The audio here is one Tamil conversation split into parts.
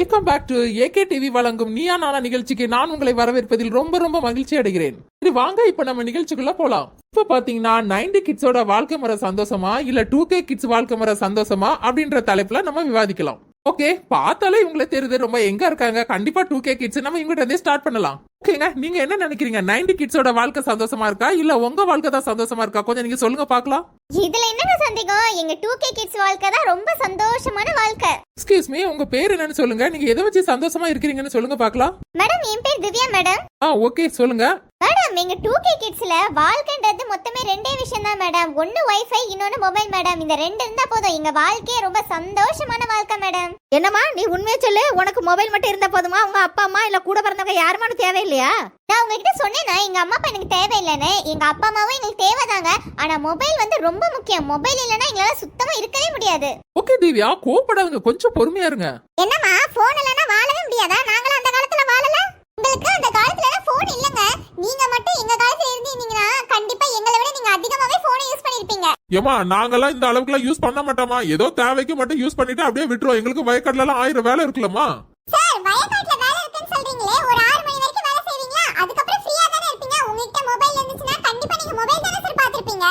Welcome back to AK TV வழங்கும் நீயா நானா நிகழ்ச்சிக்கு நான் உங்களை வரவேற்பதில் ரொம்ப ரொம்ப மகிழ்ச்சி அடைகிறேன். சரி வாங்க இப்ப நம்ம நிகழ்ச்சிக்குள்ள போலாம். இப்ப பாத்தீங்கன்னா 90 கிட்ஸோட வாழ்க்கை முறை சந்தோஷமா இல்ல 2K கிட்ஸ் வாழ்க்கை முறை சந்தோஷமா அப்படின்ற தலைப்புல நம்ம விவாதிக்கலாம். ஓகே, பார்த்தாலே இவங்களே தெரியுது ரொம்ப எங்க இருக்காங்க. கண்டிப்பா 2K கிட்ஸ் நம்ம இவங்கிட்ட இருந்தே ஸ்டார்ட் பண்ணலாம். ஓகேங்க, நீங்க என்ன நினைக்கிறீங்க? 90 கிட்ஸோட வாழ்க்கை சந்தோஷமா இருக்கா இல்ல உங்க வாழ்க்கை தான் சந்தோஷமா இருக்கா? கொஞ்சம் நீங்க சொல்லுங்க பாக்கலாம். இதுல என்னங்க சந்தேகம்? எங்க 2K கிட்ஸ் வாழ்க்கை தான் ரொம்ப சந்தோஷமான வாழ்க்கை. எக்ஸ்கியூஸ் மீ, உங்க பேர் என்னன்னு சொல்லுங்க. நீங்க எதை வச்சு சந்தோஷமா இருக்கீங்கன்னு சொல்லுங்க பாக்கலாம். மேடம், என் பேர் திவ்யா மேடம். ஓகே சொல்லுங்க. மேடம், எங்க 2K கிட்ஸ்ல வாழ்க்கைன்றது மொத்தமே ரெண்டே விஷயம் தான் மேடம். ஒன்னு வைஃபை, இன்னொன்னு மொபைல் மேடம். இந்த ரெண்டு இருந்தா போதும், எங்க வாழ்க்கையே ரொம்ப சந்தோஷமான வாழ்க்கை மேடம். என்னம்மா நீ உண்மையை சொல்லு, உனக்கு மொபைல் மட்டும் இருந்தா போதுமா? உங்க அப்பா அம்மா இல்ல கூட பிறந்தவங்க யாருமானு தேவையில்லையா? நான் உங்ககிட்ட சொன்னேன்னா எங்க அம்மா அப்பா எனக்கு தேவையில்லைன்னு. எங்க அப்பா அம்மாவும் எங்களுக்கு தேவைதாங்க. ஆனா மொபைல் வந்து ரொம்ப முக்கியம். மொபைல் இல்லைன்னா எங்களால சுத்தமா இருக்கவே முடியாது. ஓகே திவ்யா, கோபப்படாதீங்க, கொஞ்சம் பொறுமையா இருங்க. என்னம்மா, போன் இல்லைன்னா வாழவே முடியாதா? நாங்களும் அந்த காலத்துல வாழல. உங்களுக்கு அந்த காலத்துல போன் இல்லங்க. நீங்க மட்டும் எங்க காலத்துல இருந்தீங்கன்னா கண்டிப்பா எங்களை விட நீங்க அதிகமாவே போனை யூஸ் பண்ணிருப்பீங்க. ஏமா நாங்கெல்லாம் இந்த அளவுக்குலாம் யூஸ் பண்ண மாட்டோமா? ஏதோ தேவைக்கு மட்டும் யூஸ் பண்ணிட்டு அப்படியே விட்டுருவோம். எங்களுக்கு வயக்காட்டுல எல்லாம் 1000 வேலை இருக்குல்லம்மா. சார், வயக்காட்டுல வேலை இருக்குன்னு சொல்றீங்களே, ஒரு 6 மணி வரைக்கும் வேலை செய்வீங்களா? அதுக்கப்புறம் ஃப்ரீயா தானே இருப்பீங்க. உங்ககிட்ட மொபைல் இருந்துச்சுன்னா கண்டிப்பா நீங்க மொபைல் தானே சார் பாத்திருப்பீங்க.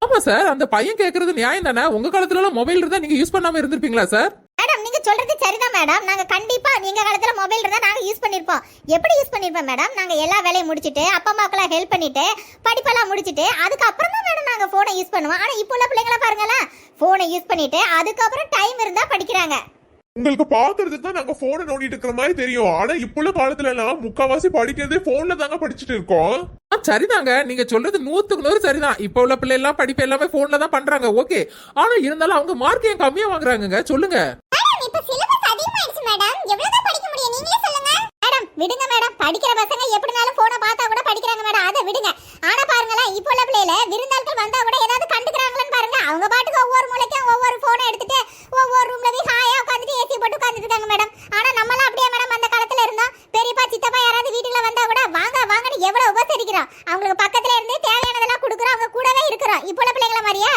ஆமா சார், அந்த பையன் கேக்குறது நியாயம் தானே. உங்க காலத்துல எல்லாம் மொபைல் இருந்தா நீங்க யூஸ் பண்ணாம இருந்திருப்பீங்களா சார்? மேடம், நீங்க சொல்றது சரிதான் மேடம். நாங்க கண்டிப்பா எங்க காலத்துல மொபைல் இருந்தா நாங்க யூஸ் பண்ணிருப்போம். எப்படி யூஸ் பண்ணிருப்போம் மேடம்? நாங்க எல்லா வேலையும் முடிச்சிட்டு அப்பா அம்மாக்கெல்லாம் ஹெல்ப் பண்ணிட்டு படிப்பெல்லாம் முடிச்சிட்டு அதுக்கப்புறம் தான் மேடம் நாங்க போனை யூஸ் பண்ணுவோம். ஆனா இப்போ உள்ள பிள்ளைங்கள பாருங்களா, போனை யூஸ் பண்ணிட்டு அதுக்கப்புறம் டைம் இருந்தா படிக்கிறாங்க. உங்களுக்கு பாக்குறதுக்கு தான் நாங்க போனை நோண்டிட்டு இருக்கிற மாதிரி தெரியும். ஆனா இப்ப உள்ள காலத்துல எல்லாம் முக்காவாசி படிக்கிறதே போன்ல தாங்க படிச்சுட்டு இருக்கோம். சரிதாங்க, நீங்க சொல்றது 100க்கு 100 சரிதான். இப்ப உள்ள பிள்ளை எல்லாம் படிப்பு எல்லாமே போன்ல தான் பண்றாங்க. ஓகே, ஆனா இருந்தாலும் அவங்க மார்க் ஏன் கம்மியா வாங்குறாங்க சொல்லுங்க. மேடம், இப்ப சிலபஸ் அதிகமாயிடுச்சு மேடம். எவ்வளவுதான் படிக்க முடியும் நீங்களே சொல்லுங்க. மேடம் விடுங்க மேடம், படிக்கிற பசங்க எப்படினாலும் போனை பார்த்தா கூட படிக்கிறாங்க மேடம், அதை விடுங்க. ஆனா பாருங்களேன், இப்போ உள்ள பிள்ளைல விருந்தாட்கள் வந்தா கூட ஏதாவது கண்டுக்கிறாங்களான்னு பாருங்க. அவங்க பாட்டுக்கு ஒவ்வொரு மூலைக்கும் ஒவ்வொரு போனை எடுத்துட்டு ஒவ்வொரு ரூம்ல போய் ஹாயா உட்காந்துட்டு ஏசி போட்டு உட்காந்துட்டு இருக்காங்க மேடம். ஆனா நம்மளாம் அப்படியே மேடம் அந்த காலத்துல இருந்தோம். பெரியப்பா சித்தப்பா யாராவது வீட்டுல வந்தா கூட வாங்க வாங்கன்னு எவ்வளவு உபசரிக்கிறோம். அவங்களுக்கு பக்கத்துல இருந்து தேவையானதெல்லாம் கொடுக்குறோம், அவங்க கூடவே இருக்கிறோம். இப்போ உள்ள பிள்ளைங்கள மாதிரியா?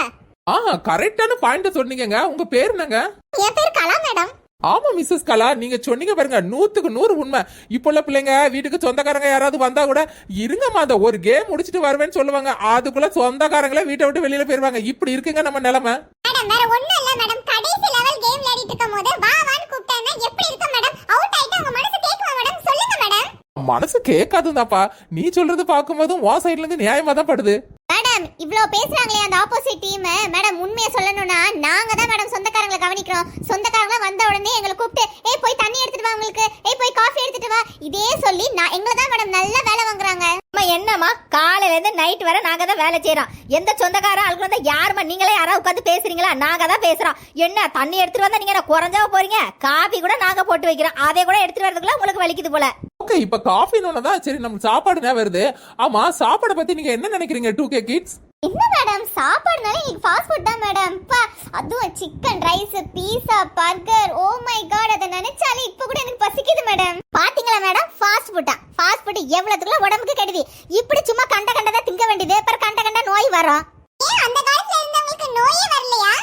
கரெக்டான பாயிண்ட் சொன்னீங்க. உங்க பேர் என்னங்க? என் பேர் கலா மேடம். ஆமா மிஸ்ஸஸ் கலா, நீங்க சொன்னீங்க பாருங்க, 100க்கு 100 உண்மை. இப்போ உள்ள பிள்ளைங்க வீட்டுக்கு சொந்தக்காரங்க யாராவது வந்தா கூட இருங்கம்மா அந்த ஒரு கேம் முடிச்சிட்டு வருவேன்னு சொல்லுவாங்க. அதுக்குள்ள சொந்தக்காரங்களே வீட்டை விட்டு வெளியில போயிருவாங்க. இப்படி இருக்குங்க நம்ம நிலைமை. மேடம், வேற ஒண்ணும் இல்ல மேடம். கடைசி லெவல் கேம் விளையாடிட்டு இருக்கும்போது வா வான்னு கூப்பிட்டானா எப்படி இருக்கும் மேடம்? அவுட் ஆயிட்டா உங்க மனசு கேக்குமா மேடம்? சொல்லுங்க மேடம். மனசு கேட்காதுதாப்பா. நீ சொல்றது பார்க்கும்போதும் உன் சைடுல இருந்து நியாயமா தான் படுது. மேடம், இவ்ளோ பேசுறாங்களே அந்த ஆப்போசிட் டீம். மேடம், உண்மையை சொல்லணும்னா நாங்க தான் மேடம் சொந்தக்காரங்களை கவனிக்கிறோம். சொந்தக்காரங்க வந்த உடனே எங்களை கூப்பிட்டு ஏய் போய் தண்ணி எடுத்துட்டு வா, உங்களுக்கு ஏய் போய் காஃபி எடுத்துட்டு வா, இதே சொல்லி எங்களை தான் மேடம் நல்ல வேலை வாங்குறாங்க. என்னம்மா காலையில இருந்து நைட் வரை நாங்க தான் வேலை செய்யறோம். எந்த சொந்தக்கார ஆளுக்கு வந்தா யாருமா நீங்களே யாராவது உட்காந்து பேசுறீங்களா? நாங்க தான் பேசுறோம். என்ன தண்ணி எடுத்துட்டு வந்தா நீங்க குறைஞ்சாவ போறீங்க? காபி கூட நாங்க போட்டு வைக்கிறோம், அதை கூட எடுத்துட்டு வரதுக்குள்ள உங்களுக்கு வலிக்குது போல. ஓகே, இப்ப காஃபின்னு தான் சரி, நமக்கு சாப்பாடு ஞாபகம் வருது. ஆமா, சாப்பாடை பத்தி நீங்க என்ன நினைக்கிறீங்க 2K கிட்ஸ்? என்ன மேடம், சாப்பாடுனாலே இன்னைக்கு ஃபாஸ்ட் ஃபுட் தான் மேடம். அதுவும் chicken rice, pizza, burger, oh my god, அதை நினைச்சாலே இப்ப கூட எனக்கு பசிக்குது மேடம். பாத்தீங்களா மேடம், ஃபாஸ்ட் ஃபுட்டா? ஃபாஸ்ட் ஃபுட் எவ்வளவுக்குள்ள உடம்புக்கு கெடுதி. இப்படி சும்மா கண்ட கண்டதா திங்க வேண்டியது, அப்புறம் கண்ட கண்ட நோய் வரும். ஏன் அந்த காலத்துல இருந்தவங்களுக்கு நோயே வரலையா?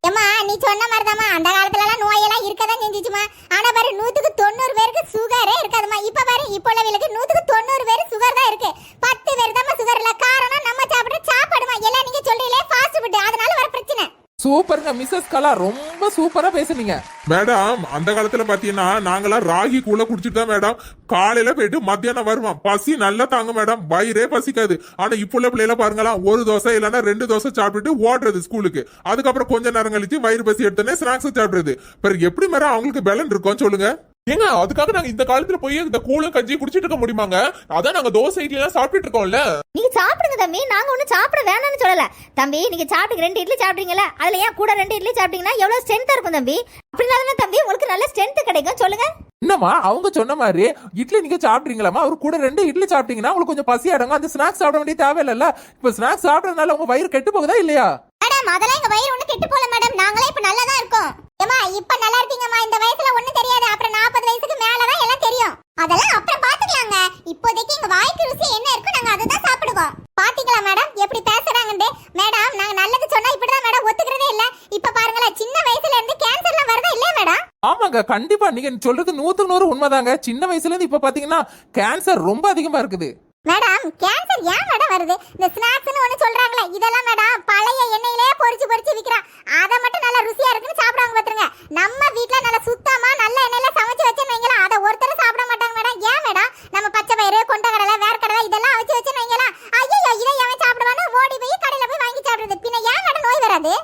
ஏமா நீ சொன்ன மாதிரிதாம்மா, அந்த காலத்துல எல்லாம் நோயெல்லாம் இருக்கதான் செஞ்சுச்சுமா. ஆனா பாரு 100க்கு 90 பேருக்கு சுகரே இருக்காதுமா. இப்ப பாரு இப்போ உள்ளவங்களுக்கு 100க்கு 90 பேருக்கு சுகர் தான் இருக்கு. 10 பேர் தான் சுகர் இல்ல. காரணம் நம்ம சாப்பிடுற சாப்பாடுமா. எல்லாம் நீங்க சொல்றீங்களே ஃபாஸ்ட் ஃபுட், அதனால வர பிரச்சனை. சூப்பருங்க மிஸ்ஸஸ் கலா, ரொம்ப சூப்பரா பேசுனீங்க. மேடம், அந்த காலத்துல பாத்தீங்கன்னா நாங்கெல்லாம் ராகி கூழ குடிச்சிட்டு தான் மேடம் காலையில போயிட்டு மத்தியானம் வருவோம். பசி நல்லா தாங்க மேடம், வயிறே பசிக்காது. ஆனா இப்போ உள்ள பிள்ளைல பாருங்களா, ஒரு தோசை இல்லைன்னா 2 தோசை சாப்பிட்டுட்டு ஓடுறது ஸ்கூலுக்கு. அதுக்கப்புறம் கொஞ்ச நேரம் கழிச்சு வயிறு பசி எடுத்தோன்னே ஸ்நாக்ஸ் சாப்பிடுறது. பிறகு எப்படி மேடம் அவங்களுக்கு பலன் இருக்கும் சொல்லுங்க? ஏங்க அதுக்காக நாங்க இந்த காலத்துல போய் இந்த கூழும் கஞ்சியும் குடிச்சிட்டு இருக்க முடியுமாங்க? அதான் நாங்க தோசை இட்லி எல்லாம் சாப்பிட்டு இருக்கோம்ல. நீங்க சாப்பிடுங்க தம்பி, நாங்க ஒண்ணு சாப்பிட வேணாம்னு சொல்லல தம்பி. நீங்க சாப்பிட்டு 2 இட்லி சாப்பிட்டீங்கல்ல, அதுல ஏன் கூட 2 இட்லி சாப்பிட்டீங்கன்னா எவ்வளவு ஸ்ட்ரென்த்தா இருக்கும் தம்பி. அப்படினால தம்பி உங்களுக்கு நல்ல ஸ்ட்ரென்த் கிடைக்கும். சொல்லுங்க. என்னம்மா அவங்க சொன்ன மாதிரி இட்லி நீங்க சாப்பிடுறீங்களாமா? அவர் கூட 2 இட்லி சாப்பிட்டீங்கன்னா உங்களுக்கு கொஞ்சம் பசி அடங்கும். அந்த ஸ்நாக்ஸ் சாப்பிட வேண்டிய தேவையில்ல. இப்ப ஸ்நாக்ஸ் சாப்பிடறதுனால உங்க வயிறு கெட்டு போகுதா இல்லையா? மேடம், அதெல்லாம் எங்க வயிறு ஒண்ணு கெட்டு போல மேடம். நாங்களே இப்ப நல்லா தான் இருக்கோம். ஏமா இப்ப நல்லா இருக்கீங்கம்மா. இந்த வயசுல ஒண்ணும் தெரியாது, அப்புறம் 40 வயசுக்கு மேலதான் எல்லாம் தெரியும். அதெல்லாம் அப்புறம் பாத்துக்கலாங்க. இப்போதைக்கு எங்க வாய்க்கு ருசி என்ன இருக்கோ நாங்க அதை தான் சாப்பிடுவோம். பாத்தீங்களா மேடம் எப்படி பேசுறாங்கன்னு? மேடம், நாங்க நல்லது சொன்னா இப்படிதான் மேடம் ஒத்துக்கிறதே இல்ல. இப்ப பாருங்களேன், சின்ன வயசுல இருந்து கேன்சர்லாம் வருதா இல்லையா மேடம்? ஆமா ஆமாங்க கண்டிப்பா நீங்க சொல்றது 100% உண்மைதாங்க. சின்ன வயசுல இருந்து இப்ப பாத்தீங்கன்னா கேன்சர் ரொம்ப அதிகமா இருக்குது. மேடம் கேன்சர் ஏன் மேடம் வருது? இந்த ஸ்நாக்ஸ்னு ஒண்ணு சொல்றாங்களே இதெல்லாம் மேடம் பழைய எண்ணெயிலே பொரிச்சு விக்கிறா. அத மட்டும் நல்லா ருசியா இருக்குன்னு சாப்பிடுவாங்க பாத்துருங்க. நம்ம வீட்ல நல்லா சுத்தமா நல்ல எண்ணெயில சமைச்சு வச்சேன்னு வைங்களா, அத ஒருத்தர் சாப்பிட மாட்டாங்க மேடம். ஏன் மேடம்? நம்ம பச்சை பயிறு, கொண்டக்கடலை, வேர்க்கடலை இதெல்லாம் வச்சு வச்சேன்னு வைங்களா, ஐயோ இதை எவன் சாப்பிடுவானு ஓடி போய் கடையில போய் வாங்கி சாப்பிடுறது. பின்ன ஏன் மேடம் நோய் வராது?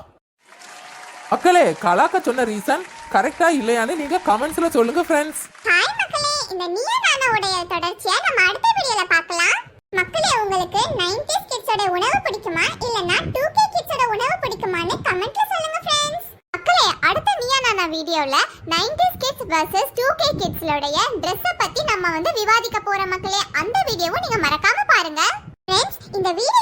மக்களே கலாக்க சொன்ன ரீசன் கரெக்டா இல்லையான்னு நீங்க கமெண்ட்ஸ்ல சொல்லுங்க ஃப்ரெண்ட்ஸ். ஹாய் மக்களே, இந்த நீயா நானாவுடைய தொடர்ச்சியை நம்ம அடுத்த வீடியோல பார்க்கலாம். மக்களே உங்களுக்கு 90s கிட்ஸோட உணவு பிடிக்குமா இல்லனா 2K கிட்ஸோட உணவு பிடிக்குமான்னு கமெண்ட்ல சொல்லுங்க ஃப்ரெண்ட்ஸ். மக்களே அடுத்த நீயா நானா வீடியோல 90s kids vs 2K கிட்ஸ்லோடைய Dress பத்தி நம்ம விவாதிக்க போறோம் மக்களே. அந்த வீடியோவை நீங்க மறக்காம பாருங்க. ஃப்ரெண்ட்ஸ் இந்த வீடியோ